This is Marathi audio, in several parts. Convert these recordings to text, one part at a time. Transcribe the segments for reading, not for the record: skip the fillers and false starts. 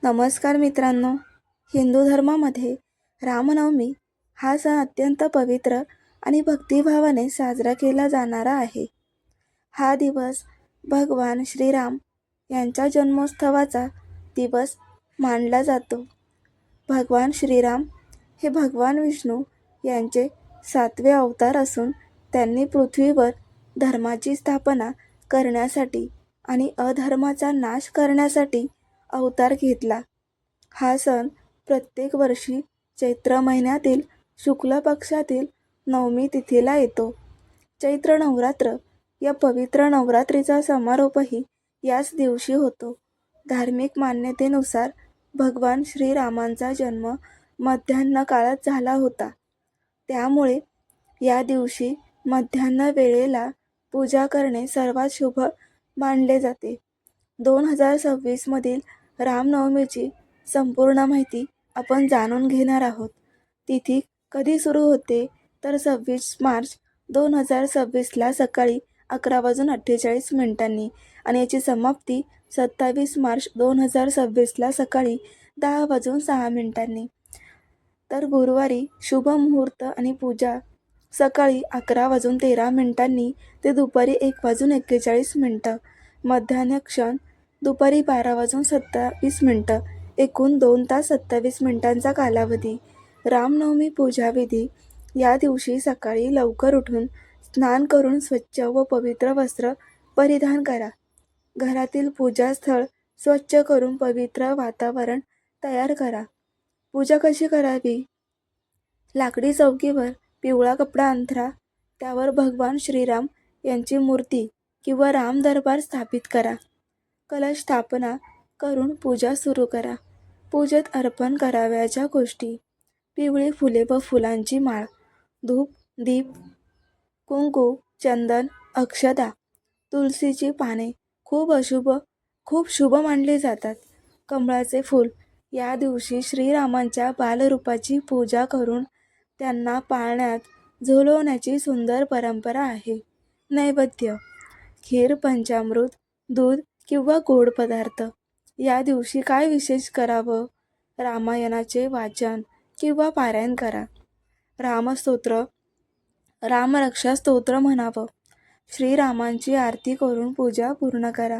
नमस्कार मित्रांनो. हिंदू धर्मामध्ये रामनवमी हा सण अत्यंत पवित्र आणि भक्तिभावाने साजरा केला जाणारा आहे. हा दिवस भगवान श्रीराम यांच्या जन्मोत्सवाचा दिवस मानला जातो. भगवान श्रीराम हे भगवान विष्णू यांचे 7वे अवतार असून त्यांनी पृथ्वीवर धर्माची स्थापना करण्यासाठी आणि अधर्माचा नाश करण्यासाठी अवतार घेतला. हा सण प्रत्येक वर्षी चैत्र महिन्यातील शुक्ल पक्षातील नवमी तिथीला येतो. चैत्र नवरात्र या पवित्र नवरात्रीचा समारोपही याच दिवशी होतो. धार्मिक मान्यतेनुसार भगवान श्रीरामांचा जन्म मध्यान्ह काळात झाला होता. त्यामुळे या दिवशी मध्यान्ह वेळेला पूजा करणे सर्वात शुभ मानले जाते. 2026 मधील रामनवमीची संपूर्ण माहिती आपण जाणून घेणार आहोत. तिथी कधी सुरू होते तर 26 मार्च 2026ला सकाळी 11:48 आणि याची समाप्ती 27 मार्च 2026ला सकाळी 10:06. तर गुरुवारी शुभ मुहूर्त आणि पूजा सकाळी 11:13 ते दुपारी 1:41. मध्यान्ह क्षण दुपारी 12:27. एकूण 2 तास 27 मिनिटांचा कालावधी. रामनवमी पूजाविधी. या दिवशी सकाळी लवकर उठून स्नान करून स्वच्छ व पवित्र वस्त्र परिधान करा. घरातील पूजास्थळ स्वच्छ करून पवित्र वातावरण तयार करा. पूजा कशी करावी? लाकडी चौकीवर पिवळा कपडा अंथरा. त्यावर भगवान श्रीराम यांची मूर्ती किंवा राम दरबार स्थापित करा. कलश स्थापना करून पूजा सुरू करा. पूजेत अर्पण करावयाच्या गोष्टी: पिवळी फुले व फुलांची माळ, धूप, दीप, कुंकू, चंदन, अक्षता, तुळशीची पाने खूप शुभ मानली जातात. कमळाचे फूल. या दिवशी श्रीरामांच्या बालरूपाची पूजा करून त्यांना पाळण्यात झुलवण्याची सुंदर परंपरा आहे. नैवेद्य: खीर, पंचामृत, दूध किंवा गोड पदार्थ. या दिवशी काय विशेष करावं? रामायणाचे वाचन किंवा पारायण करा. रामस्तोत्र, रामरक्षा स्तोत्र म्हणावं. श्रीरामांची आरती करून पूजा पूर्ण करा.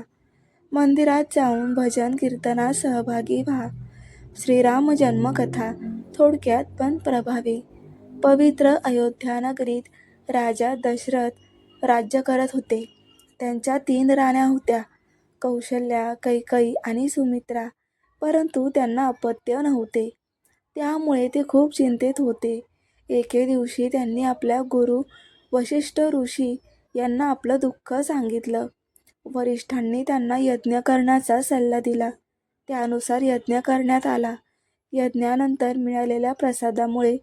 मंदिरात जाऊन भजन कीर्तनात सहभागी व्हा. श्रीराम जन्मकथा थोडक्यात पण प्रभावी. पवित्र अयोध्या नगरीत राजा दशरथ राज्य करत होते. त्यांच्या 3 राण्या होत्या, कौशल्या, कैकेयी आणि सुमित्रा. परंतु त्यांना अपत्य नव्हते. त्यामुळे ते खूप चिंतेत होते. एके दिवशी त्यांनी आपल्या गुरु वशिष्ठ ऋषी यांना आपलं दुःख सांगितलं. वरिष्ठांनी त्यांना यज्ञ करण्याचा सल्ला दिला. त्यानुसार यज्ञ करण्यात आला. यज्ञानंतर मिळालेल्या प्रसादामुळे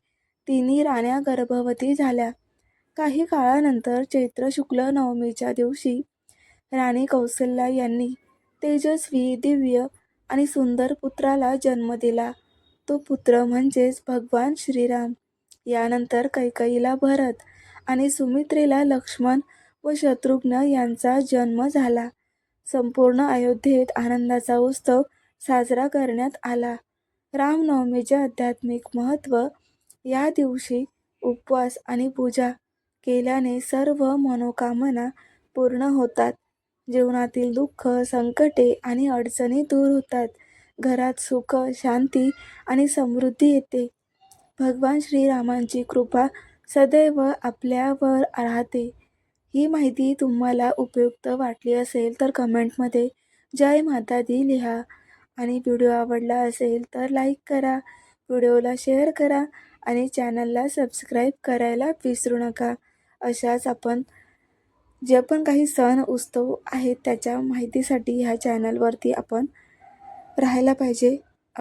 3 राण्या गर्भवती झाल्या. काही काळानंतर चैत्र शुक्ल नवमीच्या दिवशी राणी कौसल्या यांनी तेजस्वी, दिव्य आणि सुंदर पुत्राला जन्म दिला. तो पुत्र म्हणजेच भगवान श्रीराम. यानंतर कैकेयीला भरत आणि सुमित्रेला लक्ष्मण व शत्रुघ्न यांचा जन्म झाला. संपूर्ण अयोध्येत आनंदाचा उत्सव साजरा करण्यात आला. रामनवमीचे आध्यात्मिक महत्त्व: या दिवशी उपवास आणि पूजा केल्याने सर्व मनोकामना पूर्ण होतात. जीवनातील दुःख, संकटे आणि अडचणी दूर होतात. घरात सुख, शांती आणि समृद्धी येते. भगवान श्रीरामांची कृपा सदैव आपल्यावर राहते. ही माहिती तुम्हाला उपयुक्त वाटली असेल तर कमेंटमध्ये जय माता दी लिहा आणि व्हिडिओ आवडला असेल तर लाईक करा, व्हिडिओला शेअर करा आणि चॅनलला सबस्क्राईब करायला विसरू नका. अशाच आपण जे पण काही सण उत्सव आहेत त्याच्या माहितीसाठी ह्या चॅनलवरती आपण राहायला पाहिजे.